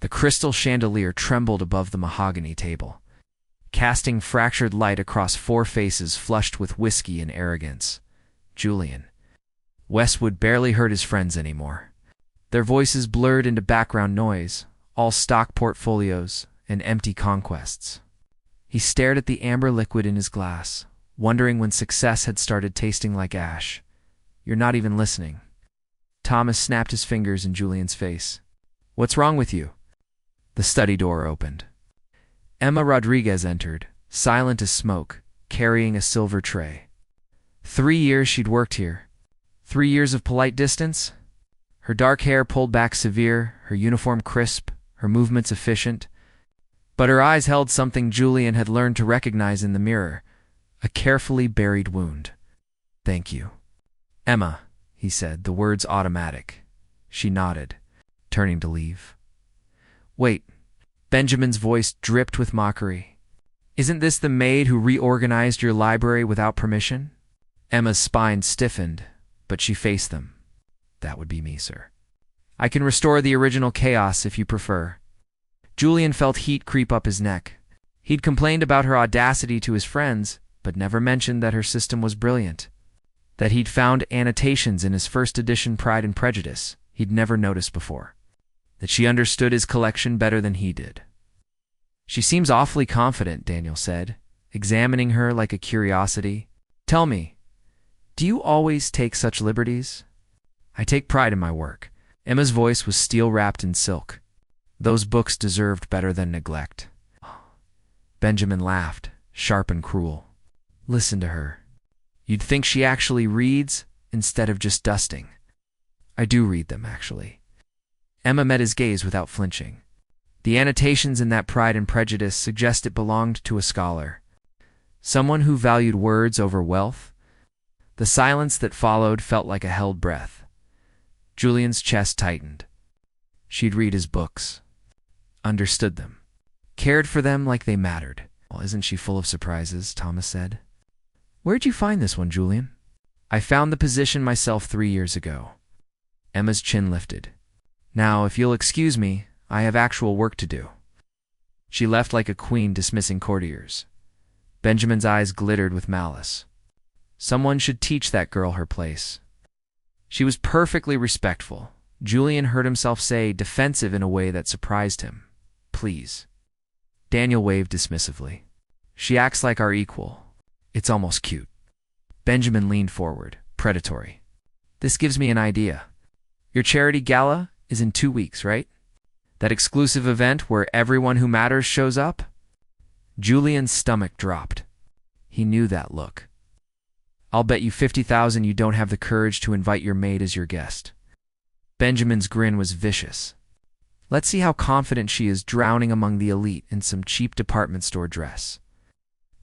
The crystal chandelier trembled above the mahogany table, casting fractured light across four faces flushed with whiskey and arrogance. Julian Westwood barely heard his friends anymore. Their voices blurred into background noise, all stock portfolios and empty conquests. He stared at the amber liquid in his glass, wondering when success had started tasting like ash. "You're not even listening." Thomas snapped his fingers in Julian's face. "What's wrong with you?" The study door opened. Emma Rodriguez entered, silent as smoke, carrying a silver tray. 3 years she'd worked here. 3 years of polite distance? Her dark hair pulled back severe, her uniform crisp, her movements efficient. But her eyes held something Julian had learned to recognize in the mirror, a carefully buried wound. "Thank you." "Emma," he said, the words automatic. She nodded, turning to leave. "Wait." Benjamin's voice dripped with mockery. "Isn't this the maid who reorganized your library without permission?" Emma's spine stiffened, but she faced them. "That would be me, sir. I can restore the original chaos if you prefer." Julian felt heat creep up his neck. He'd complained about her audacity to his friends, but never mentioned that her system was brilliant. That he'd found annotations in his first edition Pride and Prejudice he'd never noticed before. That she understood his collection better than he did. "She seems awfully confident," Daniel said, examining her like a curiosity. "Tell me, do you always take such liberties?" "I take pride in my work." Emma's voice was steel-wrapped in silk. "Those books deserved better than neglect." Benjamin laughed, sharp and cruel. "Listen to her. You'd think she actually reads instead of just dusting." "I do read them, actually." Emma met his gaze without flinching. The annotations in that Pride and Prejudice suggest it belonged to a scholar. Someone who valued words over wealth. The silence that followed felt like a held breath. Julian's chest tightened. She'd read his books. Understood them. Cared for them like they mattered. "Well, isn't she full of surprises?" Thomas said. "Where'd you find this one, Julian?" "I found the position myself 3 years ago." Emma's chin lifted. "Now, if you'll excuse me, I have actual work to do." She left like a queen dismissing courtiers. Benjamin's eyes glittered with malice. Someone should teach that girl her place. She was perfectly respectful. Julian heard himself say, defensive in a way that surprised him. "Please." Daniel waved dismissively. "She acts like our equal. It's almost cute." Benjamin leaned forward, predatory. "This gives me an idea. Your charity gala is in 2 weeks, right? That exclusive event where everyone who matters shows up?" Julian's stomach dropped. He knew that look. "I'll bet you 50,000 you don't have the courage to invite your maid as your guest." Benjamin's grin was vicious. "Let's see how confident she is drowning among the elite in some cheap department store dress."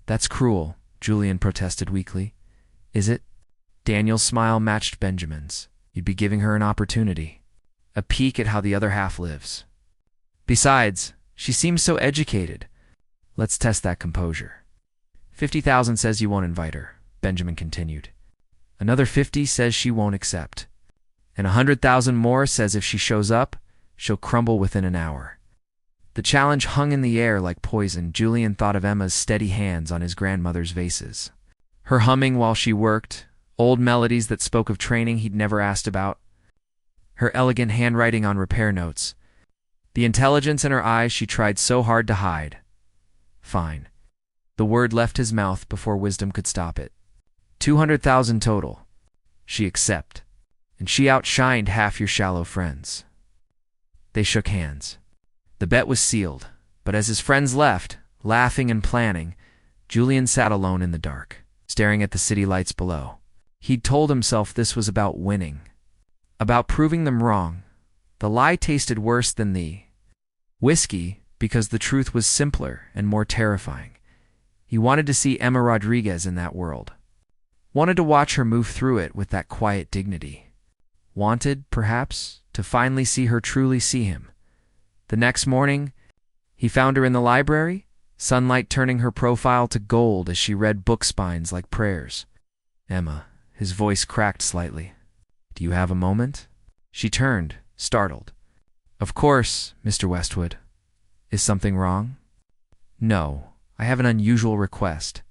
"That's cruel," Julian protested weakly. "Is it?" Daniel's smile matched Benjamin's. "You'd be giving her an opportunity. A peek at how the other half lives. Besides, she seems so educated. Let's test that composure." 50,000 says you won't invite her," Benjamin continued. "Another 50 says she won't accept. And 100,000 more says if she shows up, she'll crumble within an hour." The challenge hung in the air like poison. Julian thought of Emma's steady hands on his grandmother's vases. Her humming while she worked, old melodies that spoke of training he'd never asked about. Her elegant handwriting on repair notes. The intelligence in her eyes she tried so hard to hide. "Fine." The word left his mouth before wisdom could stop it. 200,000 total. She accept. And she outshined half your shallow friends. They shook hands. The bet was sealed, but as his friends left, laughing and planning, Julian sat alone in the dark, staring at the city lights below. He'd told himself this was about winning, about proving them wrong. The lie tasted worse than the whiskey because the truth was simpler and more terrifying. He wanted to see Emma Rodriguez in that world. Wanted to watch her move through it with that quiet dignity. Wanted, perhaps, to finally see her truly see him. The next morning, he found her in the library, sunlight turning her profile to gold as she read book spines like prayers. "Emma," his voice cracked slightly. "Do you have a moment?" She turned, startled. Of course, Mr. Westwood. Is something wrong? No, I have an unusual request.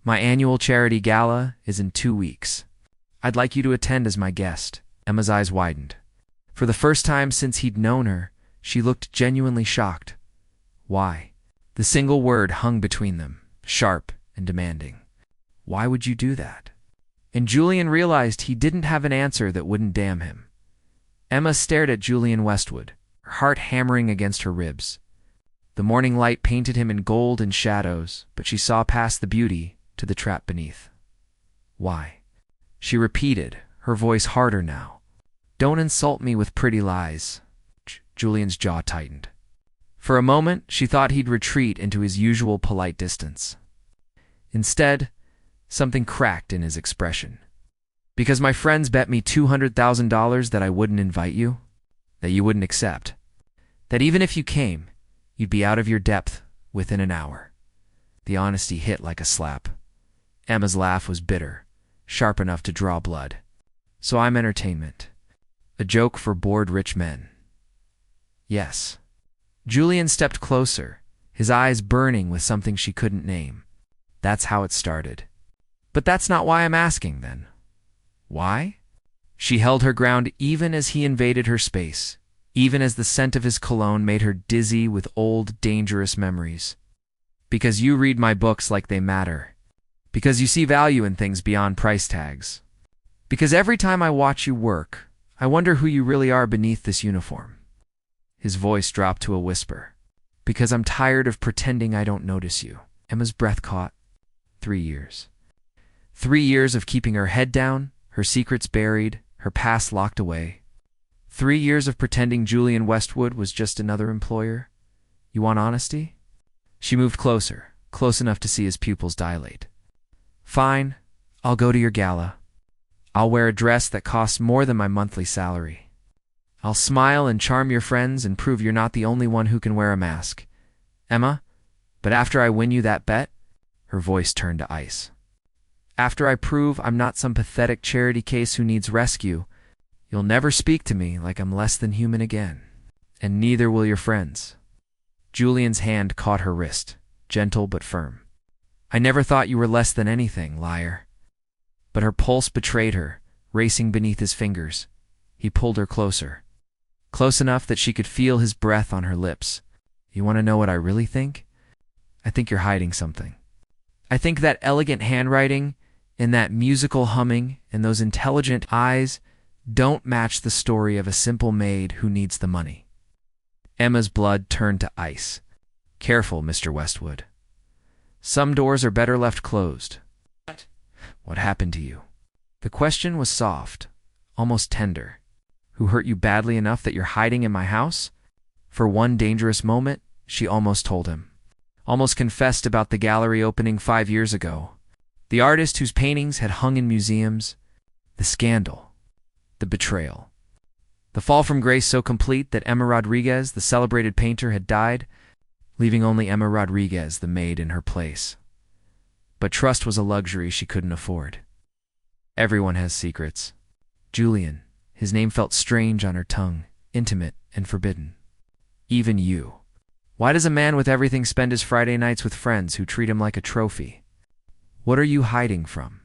My annual charity gala is in 2 weeks. I'd like you to attend as my guest. Emma's eyes widened. For the first time since he'd known her, she looked genuinely shocked. Why? The single word hung between them, sharp and demanding. Why would you do that? And Julian realized he didn't have an answer that wouldn't damn him. Emma stared at Julian Westwood, her heart hammering against her ribs. The morning light painted him in gold and shadows, but she saw past the beauty to the trap beneath. Why? She repeated, her voice harder now. Don't insult me with pretty lies. Julian's jaw tightened. For a moment, she thought he'd retreat into his usual polite distance. Instead, something cracked in his expression. Because my friends bet me $200,000 that I wouldn't invite you, that you wouldn't accept, that even if you came, you'd be out of your depth within an hour. The honesty hit like a slap. Emma's laugh was bitter, sharp enough to draw blood. So I'm entertainment. A joke for bored rich men. Yes. Julian stepped closer, his eyes burning with something she couldn't name. That's how it started. But that's not why I'm asking, then. Why? She held her ground even as he invaded her space, even as the scent of his cologne made her dizzy with old, dangerous memories. Because you read my books like they matter. Because you see value in things beyond price tags. Because every time I watch you work, I wonder who you really are beneath this uniform. His voice dropped to a whisper. Because I'm tired of pretending I don't notice you. Emma's breath caught. 3 years. 3 years of keeping her head down, her secrets buried, her past locked away. 3 years of pretending Julian Westwood was just another employer. You want honesty? She moved closer, close enough to see his pupils dilate. Fine, I'll go to your gala. I'll wear a dress that costs more than my monthly salary. I'll smile and charm your friends and prove you're not the only one who can wear a mask. Emma, but after I win you that bet, her voice turned to ice. After I prove I'm not some pathetic charity case who needs rescue, you'll never speak to me like I'm less than human again. And neither will your friends. Julian's hand caught her wrist, gentle but firm. I never thought you were less than anything, liar. But her pulse betrayed her, racing beneath his fingers. He pulled her closer. Close enough that she could feel his breath on her lips. You want to know what I really think? I think you're hiding something. I think that elegant handwriting, and that musical humming, and those intelligent eyes don't match the story of a simple maid who needs the money. Emma's blood turned to ice. Careful, Mr. Westwood. Some doors are better left closed. What happened to you? The question was soft, almost tender. Who hurt you badly enough that you're hiding in my house? For one dangerous moment, she almost told him. Almost confessed about the gallery opening 5 years ago. The artist whose paintings had hung in museums. The scandal. The betrayal. The fall from grace so complete that Emma Rodriguez, the celebrated painter, had died, leaving only Emma Rodriguez, the maid, in her place. But trust was a luxury she couldn't afford. Everyone has secrets. Julian, his name felt strange on her tongue, intimate and forbidden. Even you. Why does a man with everything spend his Friday nights with friends who treat him like a trophy? What are you hiding from?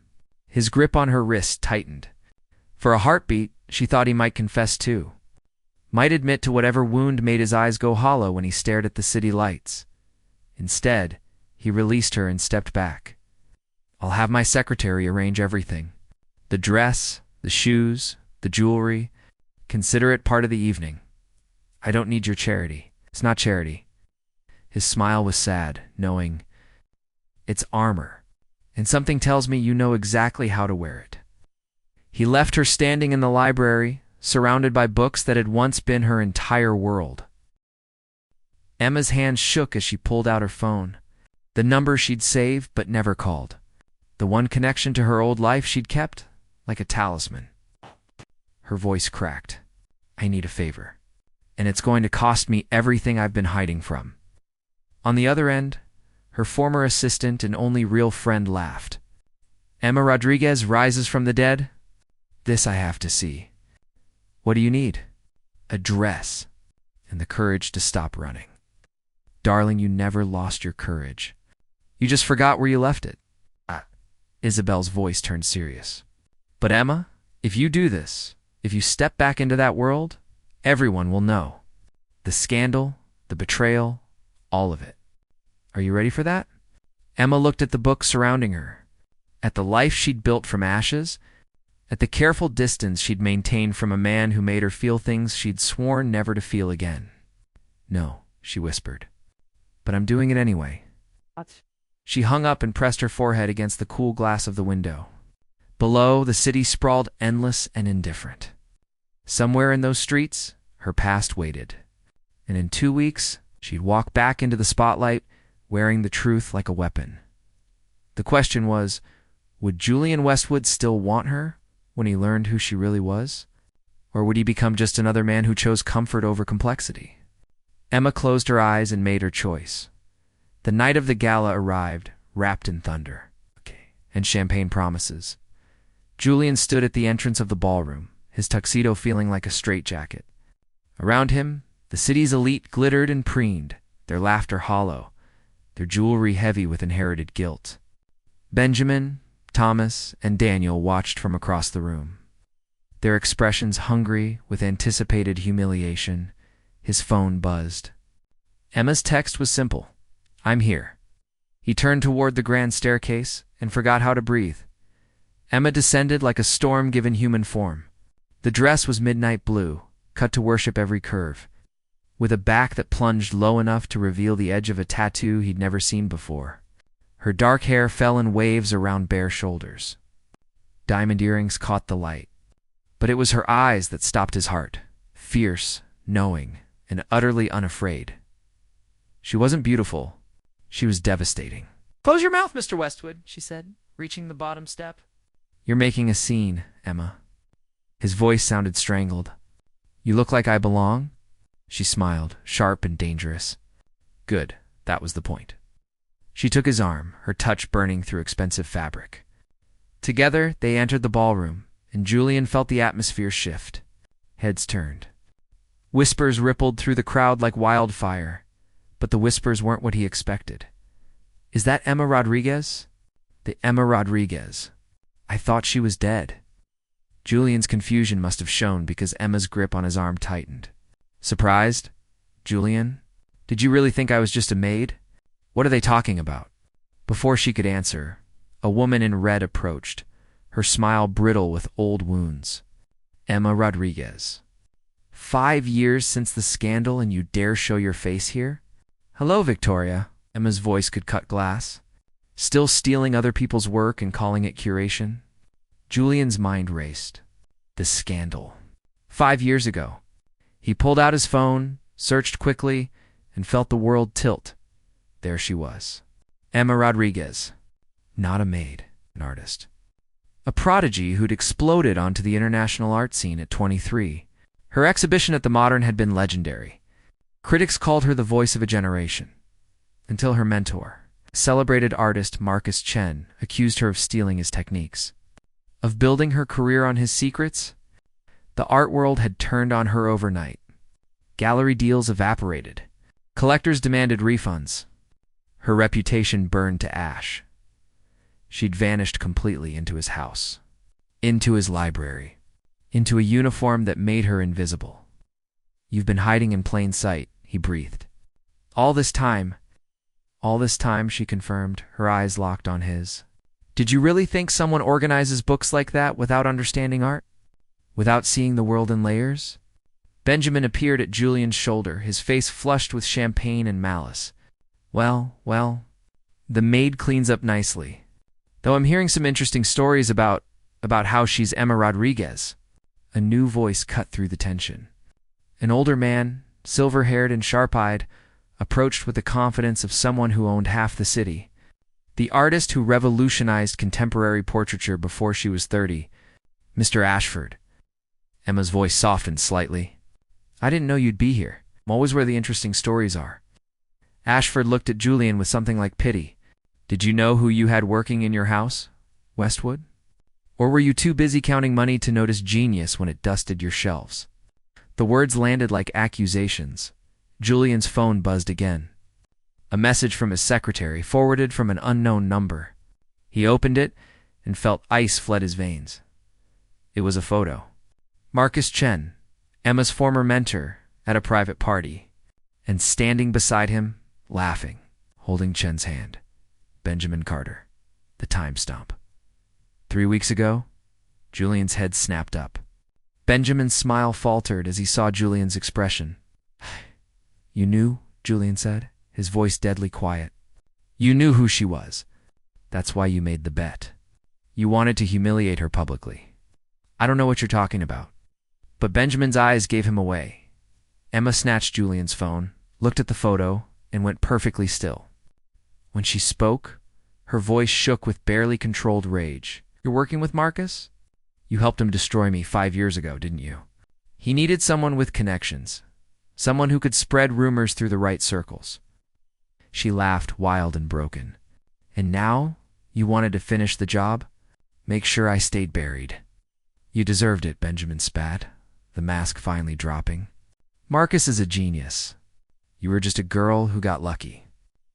His grip on her wrist tightened. For a heartbeat, she thought he might confess too. Might admit to whatever wound made his eyes go hollow when he stared at the city lights. Instead, he released her and stepped back. I'll have my secretary arrange everything. The dress, the shoes, the jewelry. Consider it part of the evening. I don't need your charity. It's not charity. His smile was sad, knowing it's armor, and something tells me you know exactly how to wear it. He left her standing in the library, surrounded by books that had once been her entire world. Emma's hand shook as she pulled out her phone, the number she'd saved but never called, the one connection to her old life she'd kept like a talisman. Her voice cracked. I need a favor, and it's going to cost me everything I've been hiding from. On the other end, her former assistant and only real friend laughed. Emma Rodriguez rises from the dead? This I have to see. What do you need? A dress. and the courage to stop running. Darling, you never lost your courage. You just forgot where you left it. Isabel's voice turned serious. But Emma, if you do this, if you step back into that world, everyone will know. The scandal, the betrayal, all of it. Are you ready for that? Emma looked at the book surrounding her, at the life she'd built from ashes, at the careful distance she'd maintained from a man who made her feel things she'd sworn never to feel again. No, she whispered. But I'm doing it anyway. What? She hung up and pressed her forehead against the cool glass of the window. Below, the city sprawled endless and indifferent. Somewhere in those streets, her past waited. And in 2 weeks, she'd walk back into the spotlight, wearing the truth like a weapon. The question was, would Julian Westwood still want her when he learned who she really was? Or would he become just another man who chose comfort over complexity? Emma closed her eyes and made her choice. The night of the gala arrived, wrapped in thunder and champagne promises. Julian stood at the entrance of the ballroom, his tuxedo feeling like a straitjacket. Around him, the city's elite glittered and preened, their laughter hollow, their jewelry heavy with inherited guilt. Benjamin, Thomas, and Daniel watched from across the room, their expressions hungry with anticipated humiliation. His phone buzzed. Emma's text was simple. I'm here. He turned toward the grand staircase and forgot how to breathe. Emma descended like a storm given human form. The dress was midnight blue, cut to worship every curve, with a back that plunged low enough to reveal the edge of a tattoo he'd never seen before. Her dark hair fell in waves around bare shoulders. Diamond earrings caught the light. But it was her eyes that stopped his heart, fierce, knowing, and utterly unafraid. She wasn't beautiful. She was devastating. Close your mouth, Mr. Westwood, she said, reaching the bottom step. You're making a scene, Emma. His voice sounded strangled. You look like I belong? She smiled, sharp and dangerous. Good, that was the point. She took his arm, her touch burning through expensive fabric. Together, they entered the ballroom, and Julian felt the atmosphere shift. Heads turned. Whispers rippled through the crowd like wildfire, but the whispers weren't what he expected. Is that Emma Rodriguez? The Emma Rodriguez. I thought she was dead. Julian's confusion must have shown because Emma's grip on his arm tightened. Surprised? Julian? Did you really think I was just a maid? What are they talking about? Before she could answer, a woman in red approached, her smile brittle with old wounds. Emma Rodriguez. 5 years since the scandal and you dare show your face here? Hello, Victoria. Emma's voice could cut glass. Still stealing other people's work and calling it curation? Julian's mind raced. The scandal. 5 years ago. He pulled out his phone, searched quickly, and felt the world tilt. There she was. Emma Rodriguez. Not a maid, an artist. A prodigy who'd exploded onto the international art scene at 23. Her exhibition at the Modern had been legendary. Critics called her the voice of a generation. Until her mentor, celebrated artist Marcus Chen, accused her of stealing his techniques. Of building her career on his secrets? The art world had turned on her overnight. Gallery deals evaporated. Collectors demanded refunds. Her reputation burned to ash. She'd vanished completely into his house, into his library, into a uniform that made her invisible. You've been hiding in plain sight, he breathed. All this time, she confirmed, her eyes locked on his. Did you really think someone organizes books like that without understanding art? Without seeing the world in layers? Benjamin appeared at Julian's shoulder, his face flushed with champagne and malice. Well, the maid cleans up nicely. Though I'm hearing some interesting stories about how she's Emma Rodriguez. A new voice cut through the tension. An older man, silver-haired and sharp-eyed, approached with the confidence of someone who owned half the city. The artist who revolutionized contemporary portraiture before she was 30. Mr. Ashford. Emma's voice softened slightly. I didn't know you'd be here. I'm always where the interesting stories are. Ashford looked at Julian with something like pity. Did you know who you had working in your house, Westwood? Or were you too busy counting money to notice genius when it dusted your shelves? The words landed like accusations, Julian's phone buzzed again. A message from his secretary, forwarded from an unknown number. He opened it and felt ice flood his veins. It was a photo. Marcus Chen, Emma's former mentor, at a private party, and standing beside him, laughing, holding Chen's hand, Benjamin Carter, the timestamp. 3 weeks ago, Julian's head snapped up. Benjamin's smile faltered as he saw Julian's expression. "You knew," Julian said, his voice deadly quiet. "You knew who she was. That's why you made the bet. You wanted to humiliate her publicly. I don't know what you're talking about." But Benjamin's eyes gave him away. Emma snatched Julian's phone, looked at the photo, and went perfectly still. When she spoke, her voice shook with barely controlled rage. "You're working with Marcus? You helped him destroy me 5 years ago, didn't you? He needed someone with connections, someone who could spread rumors through the right circles." She laughed, wild and broken. "And now, you wanted to finish the job? Make sure I stayed buried." "You deserved it," Benjamin spat, the mask finally dropping. "Marcus is a genius. You were just a girl who got lucky."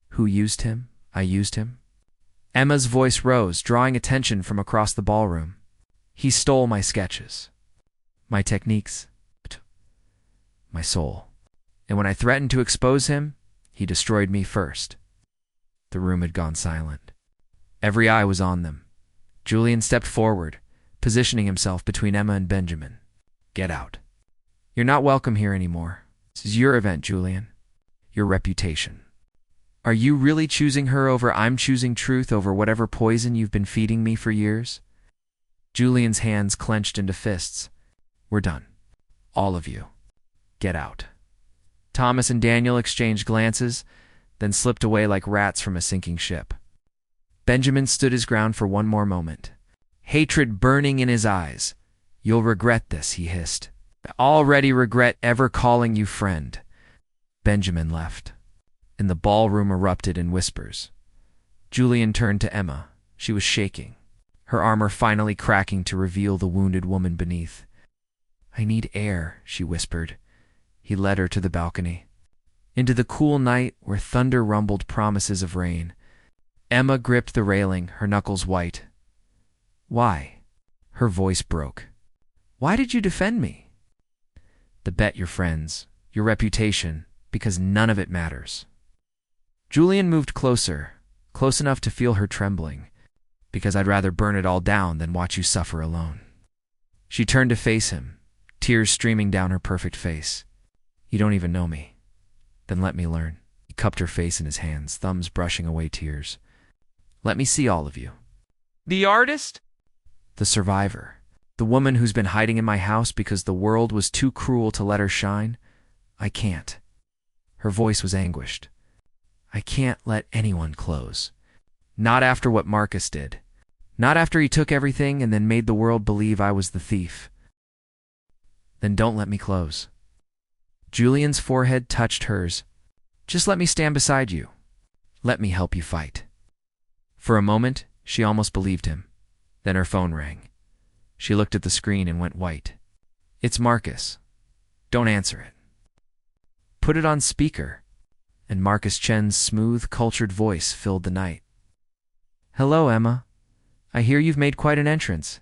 "Who used him? I used him?" Emma's voice rose, drawing attention from across the ballroom. "He stole my sketches, my techniques, my soul. And when I threatened to expose him, he destroyed me first." The room had gone silent. Every eye was on them. Julian stepped forward, positioning himself between Emma and Benjamin. "Get out. You're not welcome here anymore. This is your event, Julian. Your reputation. Are you really choosing her over I'm choosing truth over whatever poison you've been feeding me for years?" Julian's hands clenched into fists. "We're done. All of you. Get out." Thomas and Daniel exchanged glances, then slipped away like rats from a sinking ship. Benjamin stood his ground for one more moment, hatred burning in his eyes. "You'll regret this," he hissed. "I already regret ever calling you friend." Benjamin left, and the ballroom erupted in whispers. Julian turned to Emma. She was shaking, her armor finally cracking to reveal the wounded woman beneath. "I need air," she whispered. He led her to the balcony, into the cool night where thunder rumbled promises of rain. Emma gripped the railing, her knuckles white. "Why?" Her voice broke. "Why did you defend me?" "The bet, your friends, your reputation, because none of it matters." Julian moved closer, close enough to feel her trembling. "Because I'd rather burn it all down than watch you suffer alone." She turned to face him, tears streaming down her perfect face. "You don't even know me. Then let me learn." He cupped her face in his hands, thumbs brushing away tears. "Let me see all of you." The artist? The survivor. The woman who's been hiding in my house because the world was too cruel to let her shine. I can't. Her voice was anguished. I can't let anyone close. Not after what Marcus did. Not after he took everything and then made the world believe I was the thief. Then don't let me close. Julian's forehead touched hers. "Just let me stand beside you. Let me help you fight." For a moment, she almost believed him. Then her phone rang. She looked at the screen and went white. "It's Marcus. Don't answer it." "Put it on speaker." And Marcus Chen's smooth, cultured voice filled the night. "Hello, Emma. I hear you've made quite an entrance.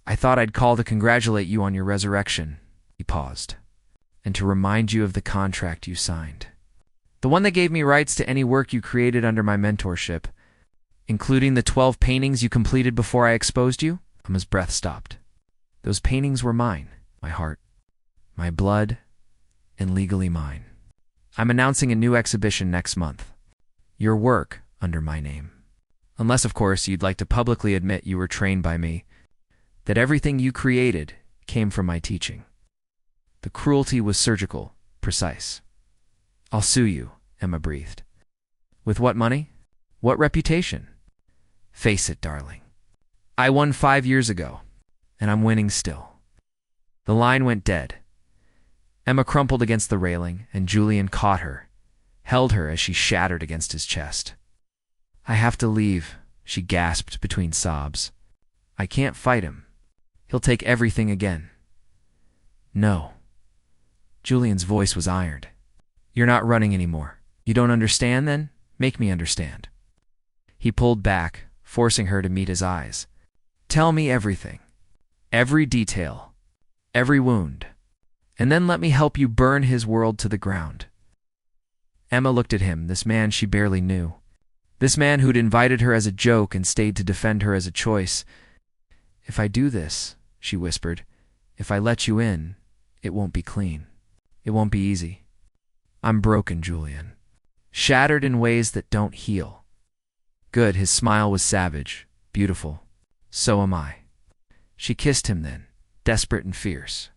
I thought I'd call to congratulate you on your resurrection." He paused. "And to remind you of the contract you signed. The one that gave me rights to any work you created under my mentorship, including the 12 paintings you completed before I exposed you." Emma's breath stopped. "Those paintings were mine, my heart, my blood, and legally mine. I'm announcing a new exhibition next month. Your work under my name. Unless, of course, you'd like to publicly admit you were trained by me, that everything you created came from my teaching. The cruelty was surgical, precise." "I'll sue you," Emma breathed. "With what money? What reputation?" "Face it, darling. I won 5 years ago, and I'm winning still." The line went dead. Emma crumpled against the railing, and Julian caught her, held her as she shattered against his chest. "I have to leave," she gasped between sobs. "I can't fight him. He'll take everything again." "No." Julian's voice was ironed. You're not running anymore. You don't understand then? Make me understand. He pulled back, forcing her to meet his eyes. Tell me everything. Every detail. Every wound. And then let me help you burn his world to the ground. Emma looked at him, this man she barely knew. This man who'd invited her as a joke and stayed to defend her as a choice. If I do this, she whispered, if I let you in, it won't be clean. It won't be easy. I'm broken, Julian. Shattered in ways that don't heal. Good, his smile was savage, beautiful. So am I. She kissed him then, desperate and fierce.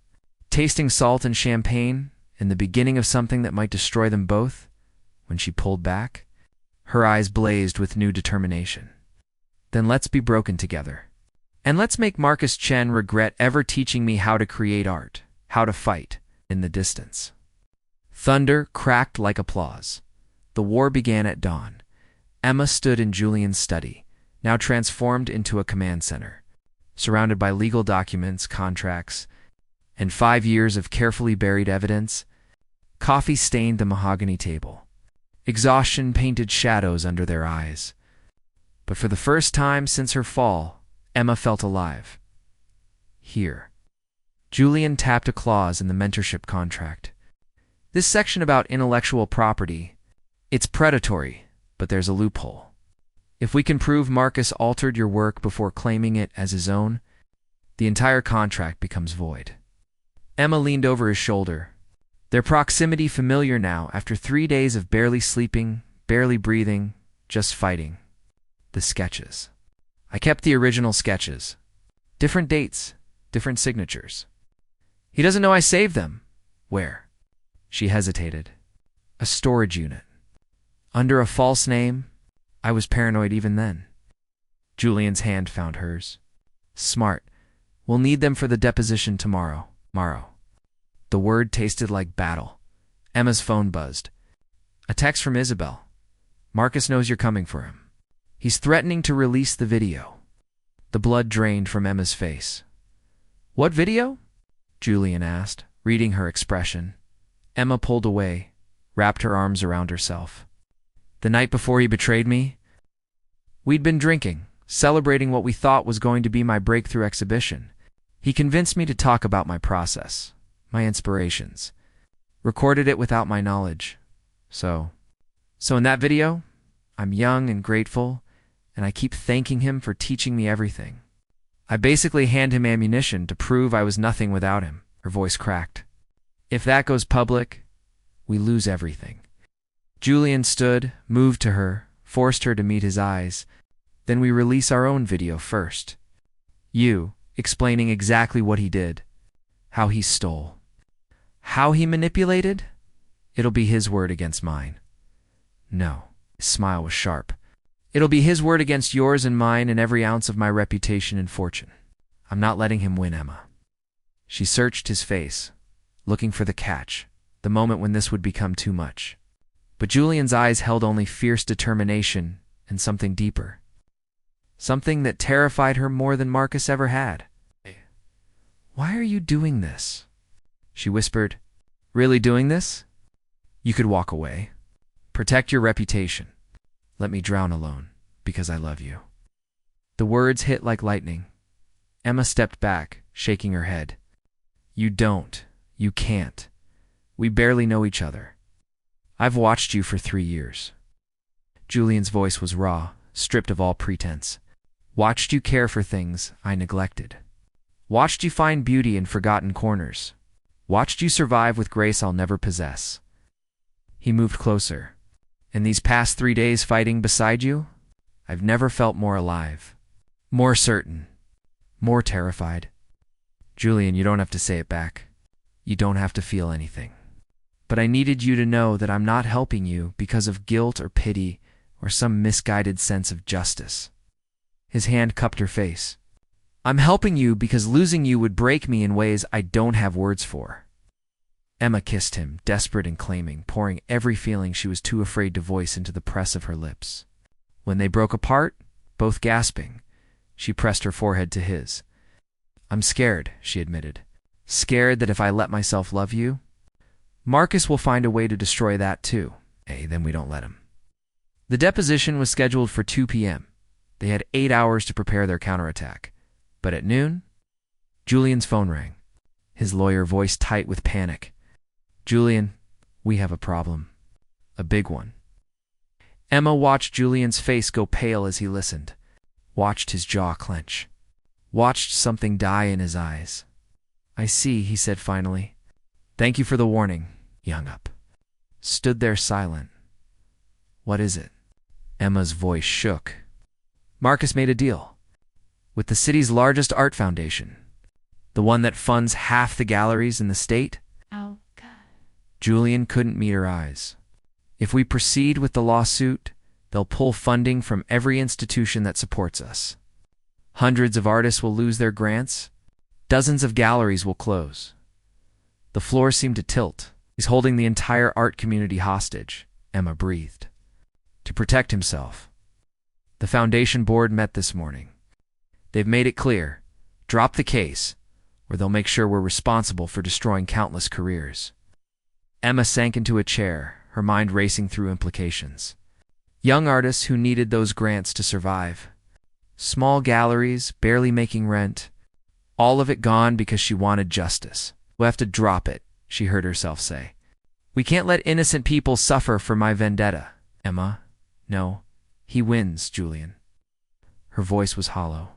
Tasting salt and champagne, in the beginning of something that might destroy them both, when she pulled back, her eyes blazed with new determination. Then let's be broken together. And let's make Marcus Chen regret ever teaching me how to create art, how to fight, in the distance. Thunder cracked like applause. The war began at dawn. Emma stood in Julian's study, now transformed into a command center, surrounded by legal documents, contracts, and 5 years of carefully buried evidence. Coffee stained the mahogany table. Exhaustion painted shadows under their eyes. But for the first time since her fall, Emma felt alive. Here. Julian tapped a clause in the mentorship contract. This section about intellectual property, it's predatory, but there's a loophole. If we can prove Marcus altered your work before claiming it as his own, the entire contract becomes void. Emma leaned over his shoulder, their proximity familiar now after 3 days of barely sleeping, barely breathing, just fighting. The sketches. I kept the original sketches. Different dates, different signatures. He doesn't know I saved them. Where? She hesitated. A storage unit. Under a false name. I was paranoid even then. Julian's hand found hers. Smart. We'll need them for the deposition tomorrow. The word tasted like battle. Emma's phone buzzed. A text from Isabel. Marcus knows you're coming for him. He's threatening to release the video. The blood drained from Emma's face. What video? Julian asked, reading her expression. Emma pulled away, wrapped her arms around herself. The night before he betrayed me, we'd been drinking, celebrating what we thought was going to be my breakthrough exhibition. He convinced me to talk about my process, my inspirations. Recorded it without my knowledge. So in that video, I'm young and grateful, and I keep thanking him for teaching me everything. I basically hand him ammunition to prove I was nothing without him. Her voice cracked. If that goes public, we lose everything. Julian stood, moved to her, forced her to meet his eyes. Then we release our own video first. You, explaining exactly what he did. How he stole. How he manipulated? It'll be his word against mine. No. His smile was sharp. It'll be his word against yours and mine and every ounce of my reputation and fortune. I'm not letting him win, Emma. She searched his face, looking for the catch, the moment when this would become too much. But Julian's eyes held only fierce determination and something deeper. Something that terrified her more than Marcus ever had. Why are you doing this? She whispered. Really doing this? You could walk away. Protect your reputation. Let me drown alone, because I love you. The words hit like lightning. Emma stepped back, shaking her head. You don't. You can't. We barely know each other. I've watched you for 3 years. Julian's voice was raw, stripped of all pretense. Watched you care for things I neglected. Watched you find beauty in forgotten corners. Watched you survive with grace I'll never possess. He moved closer. In these past 3 days fighting beside you, I've never felt more alive, more certain, more terrified. Julian, you don't have to say it back. You don't have to feel anything. But I needed you to know that I'm not helping you because of guilt or pity or some misguided sense of justice. His hand cupped her face. I'm helping you because losing you would break me in ways I don't have words for. Emma kissed him, desperate and claiming, pouring every feeling she was too afraid to voice into the press of her lips. When they broke apart, both gasping, she pressed her forehead to his. I'm scared, she admitted. Scared that if I let myself love you, Marcus will find a way to destroy that too. Hey, then we don't let him. The deposition was scheduled for 2 p.m. They had 8 hours to prepare their counterattack. But at noon, Julian's phone rang, his lawyer voice tight with panic. Julian, we have a problem. A big one. Emma watched Julian's face go pale as he listened, watched his jaw clench, watched something die in his eyes. I see, he said finally. Thank you for the warning. He hung up. Stood there silent. What is it? Emma's voice shook. Marcus made a deal with the city's largest art foundation, the one that funds half the galleries in the state. Oh, God. Julian couldn't meet her eyes. If we proceed with the lawsuit, they'll pull funding from every institution that supports us. Hundreds of artists will lose their grants. Dozens of galleries will close. The floor seemed to tilt. He's holding the entire art community hostage, Emma breathed. To protect himself. The foundation board met this morning. They've made it clear, drop the case, or they'll make sure we're responsible for destroying countless careers. Emma sank into a chair, her mind racing through implications. Young artists who needed those grants to survive. Small galleries, barely making rent. All of it gone because she wanted justice. We'll have to drop it, she heard herself say. We can't let innocent people suffer for my vendetta. Emma, no. He wins, Julian. Her voice was hollow.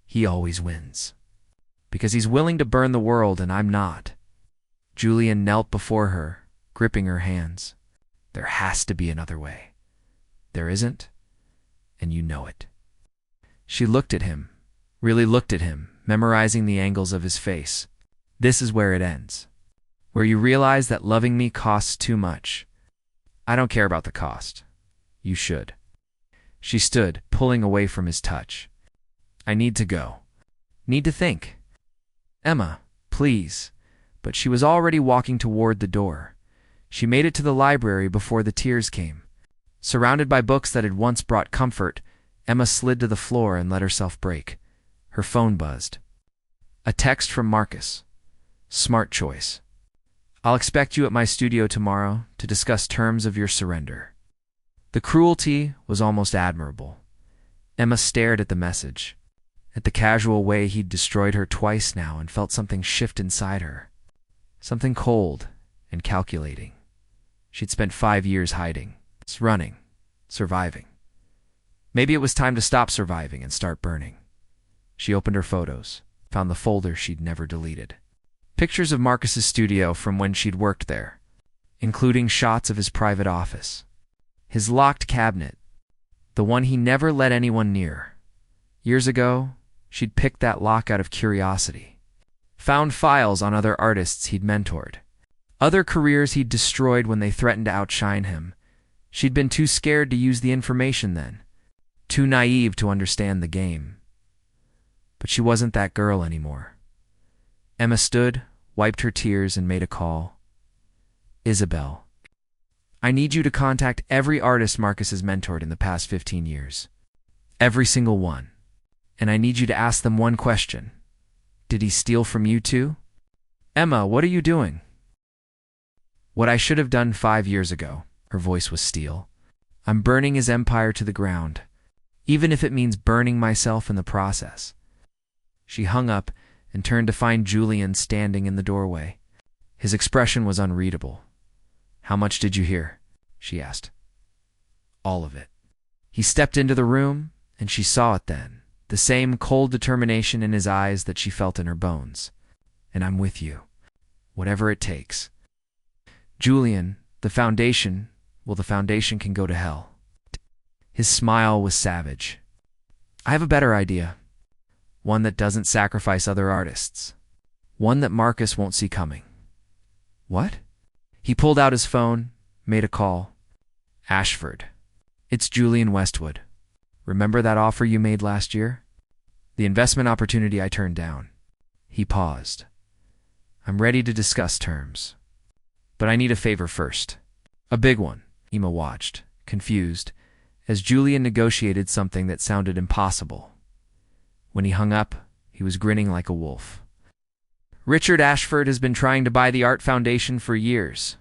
He always wins. Because he's willing to burn the world and I'm not. Julian knelt before her, gripping her hands. There has to be another way. There isn't, and you know it. She looked at him, really looked at him, memorizing the angles of his face. This is where it ends. Where you realize that loving me costs too much. I don't care about the cost. You should. She stood, pulling away from his touch. I need to go. Need to think. Emma, please. But she was already walking toward the door. She made it to the library before the tears came. Surrounded by books that had once brought comfort, Emma slid to the floor and let herself break. Her phone buzzed. A text from Marcus. Smart choice. I'll expect you at my studio tomorrow to discuss terms of your surrender. The cruelty was almost admirable. Emma stared at the message, at the casual way he'd destroyed her twice now, and felt something shift inside her. Something cold and calculating. She'd spent 5 years hiding, running, surviving. Maybe it was time to stop surviving and start burning. She opened her photos, found the folder she'd never deleted. Pictures of Marcus's studio from when she'd worked there, including shots of his private office. His locked cabinet, the one he never let anyone near. Years ago, she'd picked that lock out of curiosity. Found files on other artists he'd mentored. Other careers he'd destroyed when they threatened to outshine him. She'd been too scared to use the information then. Too naive to understand the game. But she wasn't that girl anymore. Emma stood, wiped her tears, and made a call. Isabel. I need you to contact every artist Marcus has mentored in the past 15 years. Every single one. And I need you to ask them one question. Did he steal from you too? Emma, what are you doing? What I should have done 5 years ago. Her voice was steel. I'm burning his empire to the ground, even if it means burning myself in the process. She hung up and turned to find Julian standing in the doorway. His expression was unreadable. How much did you hear? She asked. All of it. He stepped into the room, and she saw it then, the same cold determination in his eyes that she felt in her bones. And I'm with you, whatever it takes. Julian, the foundation can go to hell. His smile was savage. I have a better idea. One that doesn't sacrifice other artists. One that Marcus won't see coming. What? He pulled out his phone, made a call. Ashford. It's Julian Westwood. Remember that offer you made last year? The investment opportunity I turned down. He paused. I'm ready to discuss terms. But I need a favor first. A big one. Emma watched, confused, as Julian negotiated something that sounded impossible. When he hung up, he was grinning like a wolf. Richard Ashford has been trying to buy the Art Foundation for years.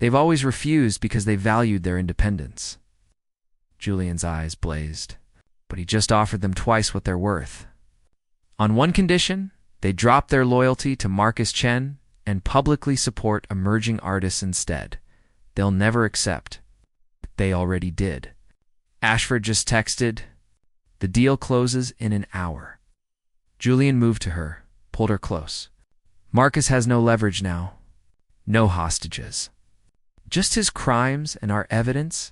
They've always refused because they valued their independence. Julian's eyes blazed, but he just offered them twice what they're worth. On one condition, they drop their loyalty to Marcus Chen and publicly support emerging artists instead. They'll never accept. They already did. Ashford just texted, "The deal closes in an hour." Julian moved to her, pulled her close. Marcus has no leverage now. No hostages. Just his crimes and our evidence.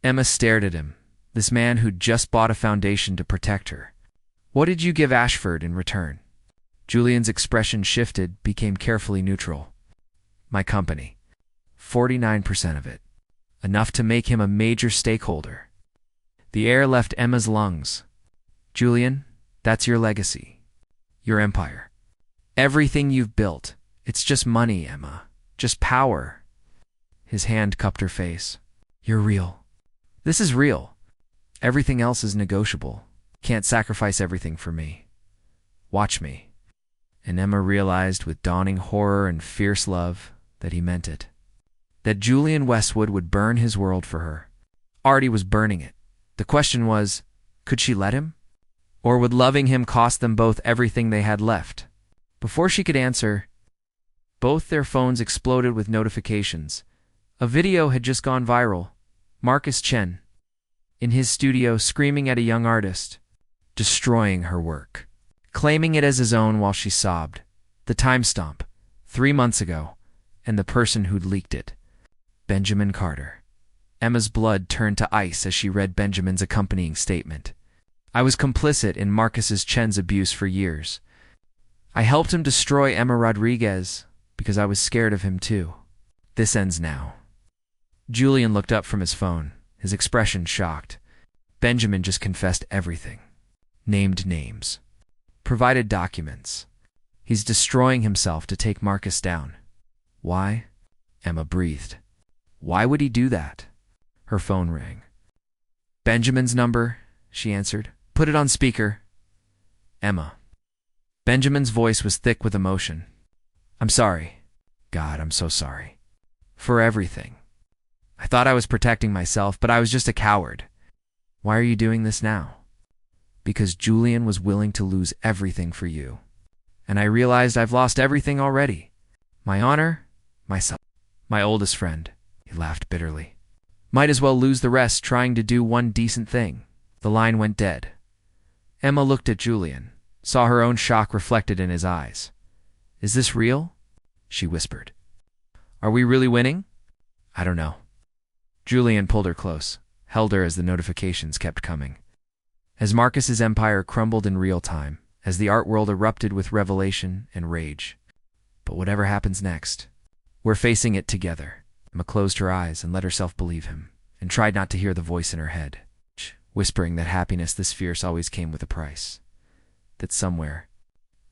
Emma stared at him, this man who'd just bought a foundation to protect her. "What did you give Ashford in return?" Julian's expression shifted, became carefully neutral. "My company. 49% of it. Enough to make him a major stakeholder." The air left Emma's lungs. "Julian, that's your legacy. Your empire. Everything you've built. It's just money, Emma. Just power." His hand cupped her face. "You're real. This is real. Everything else is negotiable. Can't sacrifice everything for me. Watch me." And Emma realized with dawning horror and fierce love that he meant it. That Julian Westwood would burn his world for her. Already was burning it. The question was, could she let him? Or would loving him cost them both everything they had left? Before she could answer, both their phones exploded with notifications. A video had just gone viral. Marcus Chen, in his studio, screaming at a young artist, destroying her work, claiming it as his own while she sobbed. The timestamp, 3 months ago, and the person who'd leaked it. Benjamin Carter. Emma's blood turned to ice as she read Benjamin's accompanying statement. "I was complicit in Marcus Chen's abuse for years. I helped him destroy Emma Rodriguez because I was scared of him too. This ends now." Julian looked up from his phone, his expression shocked. Benjamin just confessed everything. Named names. Provided documents. He's destroying himself to take Marcus down. Why? Emma breathed. Why would he do that? Her phone rang. "Benjamin's number," she answered. "Put it on speaker." "Emma." Benjamin's voice was thick with emotion. "I'm sorry. God, I'm so sorry. For everything. I thought I was protecting myself, but I was just a coward. Why are you doing this now?" "Because Julian was willing to lose everything for you. And I realized I've lost everything already. My honor, myself, my oldest friend." He laughed bitterly. "Might as well lose the rest trying to do one decent thing." The line went dead. Emma looked at Julian, saw her own shock reflected in his eyes. "Is this real?" she whispered. "Are we really winning?" "I don't know." Julian pulled her close, held her as the notifications kept coming. As Marcus's empire crumbled in real time, as the art world erupted with revelation and rage. But whatever happens next, we're facing it together. Emma closed her eyes and let herself believe him, and tried not to hear the voice in her head, whispering that happiness this fierce always came with a price. That somewhere,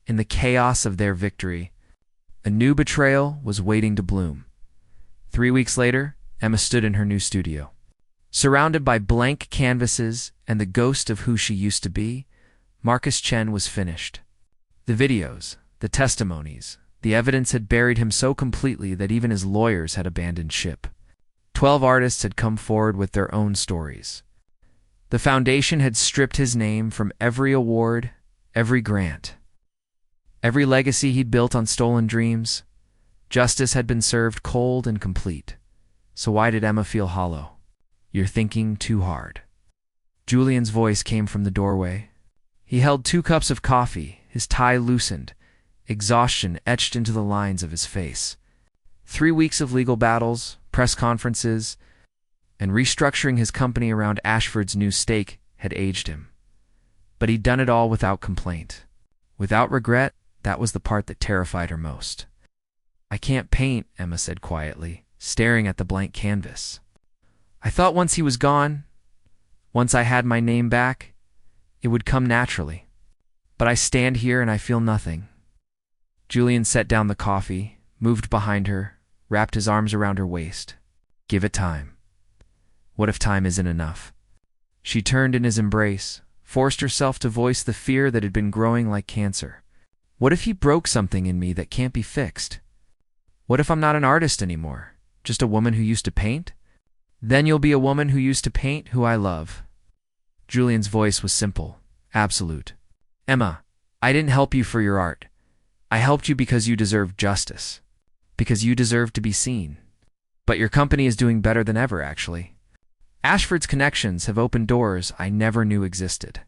in the chaos of their victory, a new betrayal was waiting to bloom. 3 weeks later, Emma stood in her new studio. Surrounded by blank canvases and the ghost of who she used to be, Marcus Chen was finished. The videos, the testimonies, the evidence had buried him so completely that even his lawyers had abandoned ship. 12 artists had come forward with their own stories. The foundation had stripped his name from every award, every grant, every legacy he'd built on stolen dreams. Justice had been served cold and complete. So why did Emma feel hollow? "You're thinking too hard." Julian's voice came from the doorway. He held 2 cups of coffee, his tie loosened, exhaustion etched into the lines of his face. 3 weeks of legal battles, press conferences, and restructuring his company around Ashford's new stake had aged him. But he'd done it all without complaint. Without regret, that was the part that terrified her most. "I can't paint," Emma said quietly, staring at the blank canvas. "I thought once he was gone, once I had my name back, it would come naturally. But I stand here and I feel nothing." Julian set down the coffee, moved behind her, wrapped his arms around her waist. "Give it time." What if time isn't enough? She turned in his embrace, forced herself to voice the fear that had been growing like cancer. What if he broke something in me that can't be fixed? What if I'm not an artist anymore? Just a woman who used to paint? Then you'll be a woman who used to paint who I love. Julian's voice was simple, absolute. Emma, I didn't help you for your art. I helped you because you deserved justice. Because you deserve to be seen. But your company is doing better than ever, actually. Ashford's connections have opened doors I never knew existed.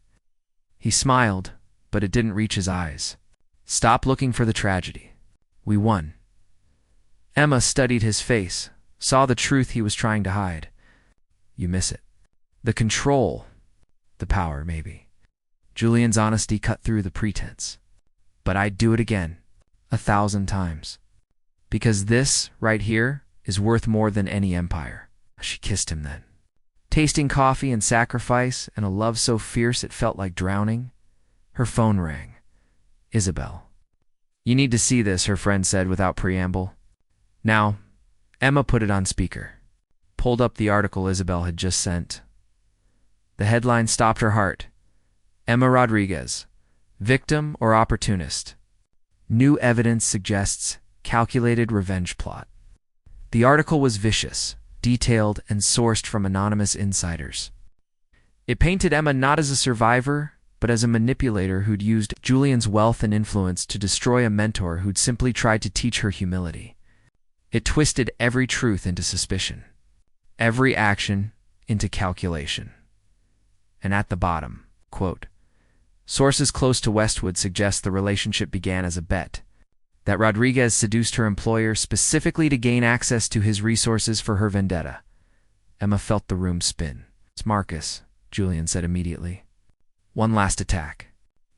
He smiled, but it didn't reach his eyes. Stop looking for the tragedy. We won. Emma studied his face, saw the truth he was trying to hide. You miss it. The control. The power, maybe. Julian's honesty cut through the pretense. But I'd do it again, 1,000 times. Because this, right here, is worth more than any empire. She kissed him then. Tasting coffee and sacrifice and a love so fierce it felt like drowning. Her phone rang. Isabel. You need to see this, her friend said without preamble. Now, Emma put it on speaker. Pulled up the article Isabel had just sent. The headline stopped her heart. Emma Rodriguez, victim or opportunist? New evidence suggests calculated revenge plot. The article was vicious, detailed, and sourced from anonymous insiders. It painted Emma not as a survivor, but as a manipulator who'd used Julian's wealth and influence to destroy a mentor who'd simply tried to teach her humility. It twisted every truth into suspicion, every action into calculation. And at the bottom, quote, sources close to Westwood suggest the relationship began as a bet, that Rodriguez seduced her employer specifically to gain access to his resources for her vendetta. Emma felt the room spin. It's Marcus, Julian said immediately. One last attack.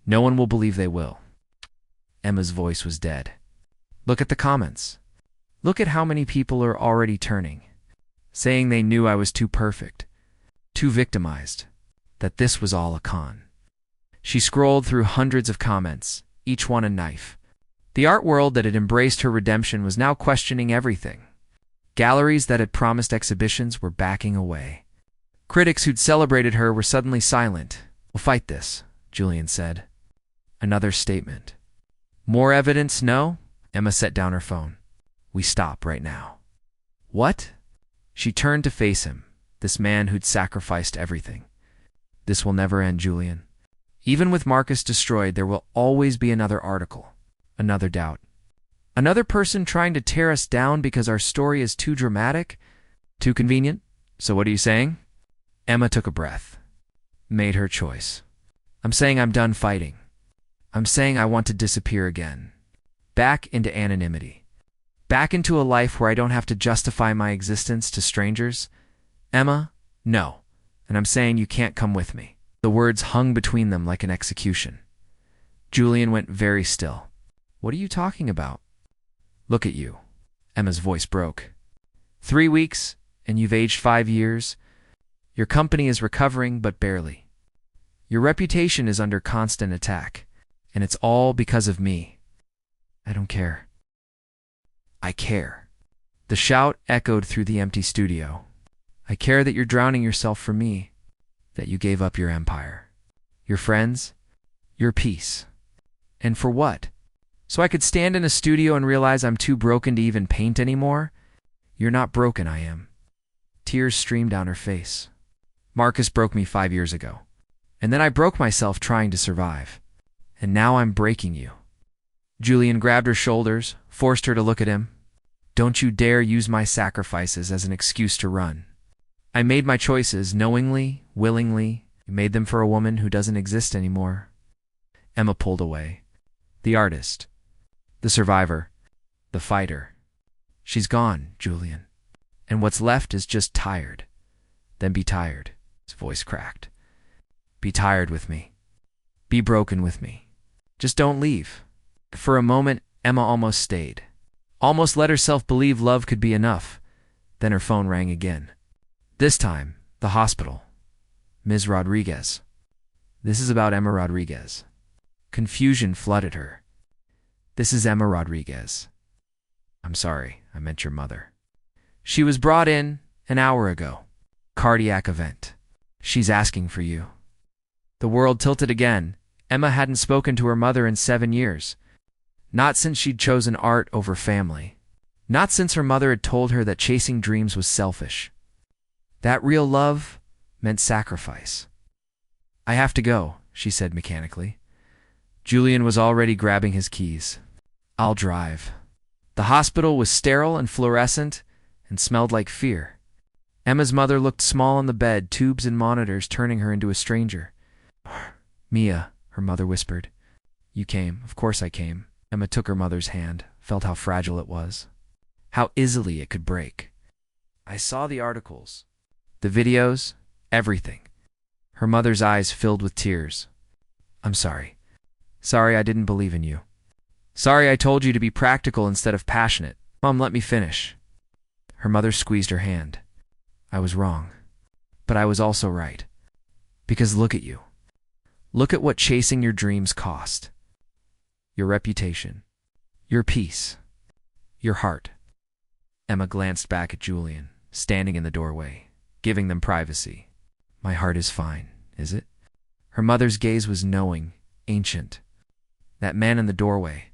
No one will believe they will. Emma's voice was dead. Look at the comments. Look at how many people are already turning, saying they knew I was too perfect, too victimized, that this was all a con. She scrolled through hundreds of comments, each one a knife. The art world that had embraced her redemption was now questioning everything. Galleries that had promised exhibitions were backing away. Critics who'd celebrated her were suddenly silent. We'll fight this, Julian said. Another statement. More evidence, no? Emma set down her phone. We stop right now. What? She turned to face him, this man who'd sacrificed everything. This will never end, Julian. Even with Marcus destroyed, there will always be another article, another doubt. Another person trying to tear us down because our story is too dramatic, too convenient. So what are you saying? Emma took a breath, made her choice. I'm saying I'm done fighting. I'm saying I want to disappear again. Back into anonymity. Back into a life where I don't have to justify my existence to strangers. Emma, no. And I'm saying you can't come with me. The words hung between them like an execution. Julian went very still. What are you talking about? Look at you. Emma's voice broke. 3 weeks, and you've aged 5 years. Your company is recovering, but barely. Your reputation is under constant attack, and it's all because of me. I don't care. I care. The shout echoed through the empty studio. I care that you're drowning yourself for me, that you gave up your empire, your friends, your peace. And for what? So I could stand in a studio and realize I'm too broken to even paint anymore? You're not broken, I am. Tears streamed down her face. Marcus broke me 5 years ago. And then I broke myself trying to survive. And now I'm breaking you. Julian grabbed her shoulders, forced her to look at him. Don't you dare use my sacrifices as an excuse to run. I made my choices knowingly, willingly. You made them for a woman who doesn't exist anymore. Emma pulled away. The artist. The survivor. The fighter. She's gone, Julian. And what's left is just tired. Then be tired. His voice cracked. Be tired with me. Be broken with me. Just don't leave. For a moment, Emma almost stayed. Almost let herself believe love could be enough. Then her phone rang again. This time, the hospital. Ms. Rodriguez. This is about Emma Rodriguez. Confusion flooded her. This is Emma Rodriguez. I'm sorry, I meant your mother. She was brought in an hour ago. Cardiac event. She's asking for you. The world tilted again. Emma hadn't spoken to her mother in 7 years. Not since she'd chosen art over family. Not since her mother had told her that chasing dreams was selfish. That real love meant sacrifice. "I have to go," she said mechanically. Julian was already grabbing his keys. "I'll drive." The hospital was sterile and fluorescent and smelled like fear. Emma's mother looked small on the bed, tubes and monitors turning her into a stranger. "Mia," her mother whispered. "You came." "Of course I came." Emma took her mother's hand, felt how fragile it was, how easily it could break. "I saw the articles, the videos, everything." Her mother's eyes filled with tears. "I'm sorry. Sorry I didn't believe in you. Sorry I told you to be practical instead of passionate. Mom, let me finish." Her mother squeezed her hand. "I was wrong. But I was also right. Because look at you. Look at what chasing your dreams cost. Your reputation. Your peace. Your heart." Emma glanced back at Julian, standing in the doorway, giving them privacy. "My heart is fine, is it?" Her mother's gaze was knowing, ancient. "That man in the doorway.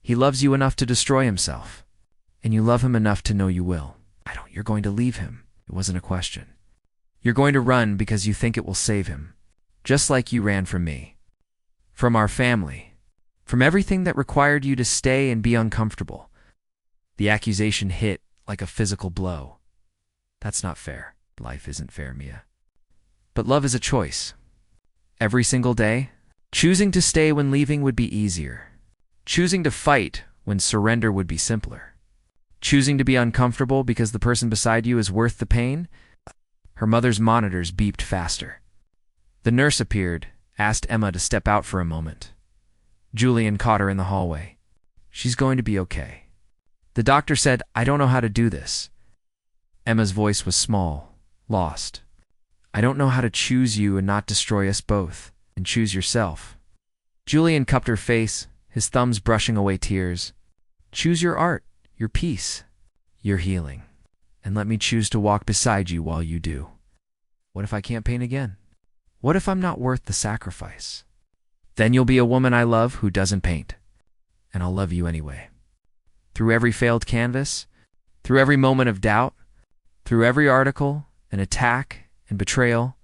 He loves you enough to destroy himself. And you love him enough to know you will. I don't. You're going to leave him. It wasn't a question. You're going to run because you think it will save him. Just like you ran from me. From our family. From everything that required you to stay and be uncomfortable." The accusation hit like a physical blow. "That's not fair." "Life isn't fair, Mia. But love is a choice. Every single day, choosing to stay when leaving would be easier. Choosing to fight when surrender would be simpler. Choosing to be uncomfortable because the person beside you is worth the pain." Her mother's monitors beeped faster. The nurse appeared, asked Emma to step out for a moment. Julian caught her in the hallway. "She's going to be okay. The doctor said, I don't know how to do this." Emma's voice was small, lost. "I don't know how to choose you and not destroy us both, and choose yourself." Julian cupped her face, his thumbs brushing away tears. "Choose your art, your peace, your healing, and let me choose to walk beside you while you do." "What if I can't paint again? What if I'm not worth the sacrifice?" "Then you'll be a woman I love who doesn't paint, and I'll love you anyway. Through every failed canvas, through every moment of doubt, through every article and attack and betrayal."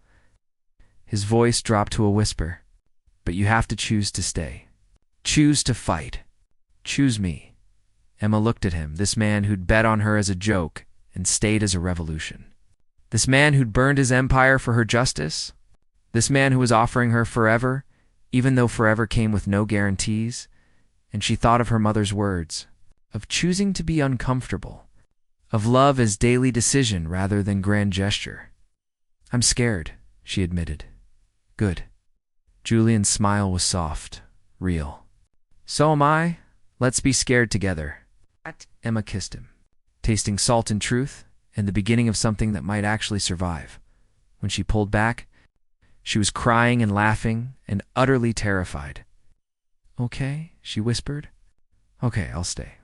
His voice dropped to a whisper. "But you have to choose to stay. Choose to fight. Choose me." Emma looked at him, this man who'd bet on her as a joke and stayed as a revolution. This man who'd burned his empire for her justice. This man who was offering her forever, even though forever came with no guarantees. And she thought of her mother's words, of choosing to be uncomfortable, of love as daily decision rather than grand gesture. "I'm scared," she admitted. "Good." Julian's smile was soft, real. "So am I. Let's be scared together." Emma kissed him, tasting salt and truth and the beginning of something that might actually survive. When she pulled back, she was crying and laughing and utterly terrified. "Okay," she whispered. "Okay, I'll stay.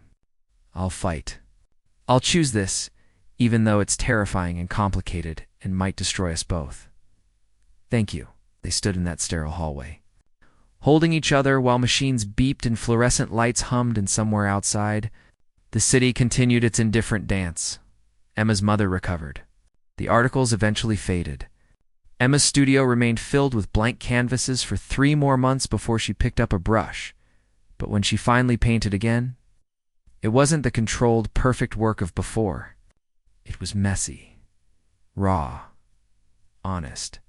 I'll fight. I'll choose this, even though it's terrifying and complicated and might destroy us both." "Thank you." They stood in that sterile hallway, holding each other while machines beeped and fluorescent lights hummed, and somewhere outside, the city continued its indifferent dance. Emma's mother recovered. The articles eventually faded. Emma's studio remained filled with blank canvases for 3 more months before she picked up a brush. But when she finally painted again, it wasn't the controlled, perfect work of before. It was messy, raw, honest.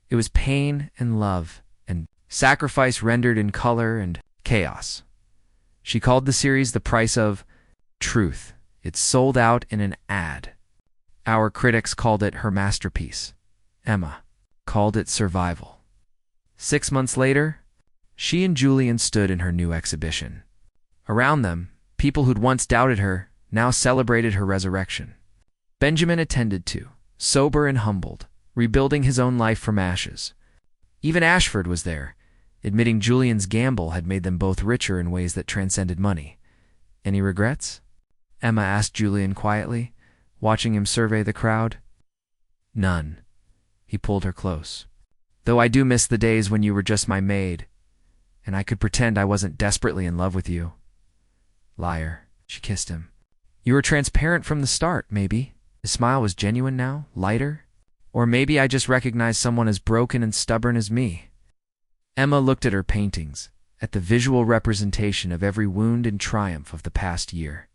It was pain and love and sacrifice rendered in color and chaos. She called the series The Price of Truth. It sold out in an ad. Our critics called it her masterpiece. Emma called it survival. 6 months later, she and Julian stood in her new exhibition. Around them, people who'd once doubted her now celebrated her resurrection. Benjamin attended to, sober and humbled, rebuilding his own life from ashes. Even Ashford was there, admitting Julian's gamble had made them both richer in ways that transcended money. "Any regrets?" Emma asked Julian quietly, watching him survey the crowd. "None." He pulled her close. "Though I do miss the days when you were just my maid, and I could pretend I wasn't desperately in love with you." "Liar." She kissed him. You were transparent from the start, maybe. His smile was genuine now, lighter. Or maybe I just recognized someone as broken and stubborn as me. Emma looked at her paintings, at the visual representation of every wound and triumph of the past year.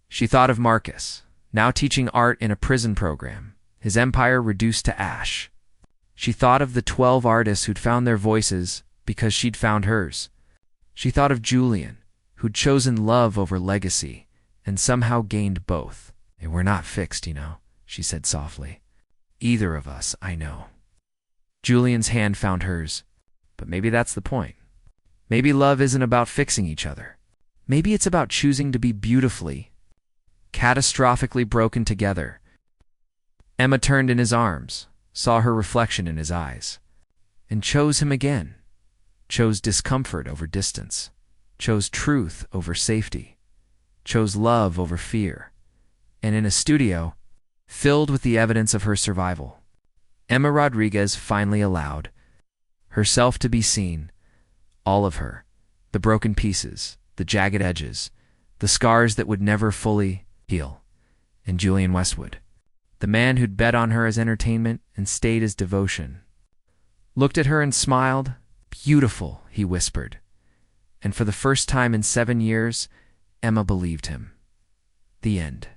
She thought of Marcus, now teaching art in a prison program, his empire reduced to ash. She thought of the 12 artists who'd found their voices because she'd found hers. She thought of Julian, who'd chosen love over legacy, and somehow gained both. We're not fixed, she said softly. Either of us, I know. Julian's hand found hers, but maybe that's the point. Maybe love isn't about fixing each other. Maybe it's about choosing to be beautifully, catastrophically broken together. Emma turned in his arms, saw her reflection in his eyes, and chose him again. Chose discomfort over distance. Chose truth over safety. Chose love over fear. And in a studio, filled with the evidence of her survival, Emma Rodriguez finally allowed herself to be seen, all of her, the broken pieces, the jagged edges, the scars that would never fully heal. And Julian Westwood, the man who'd bet on her as entertainment and stayed as devotion, looked at her and smiled. Beautiful, he whispered. And for the first time in 7 years, Emma believed him. The end.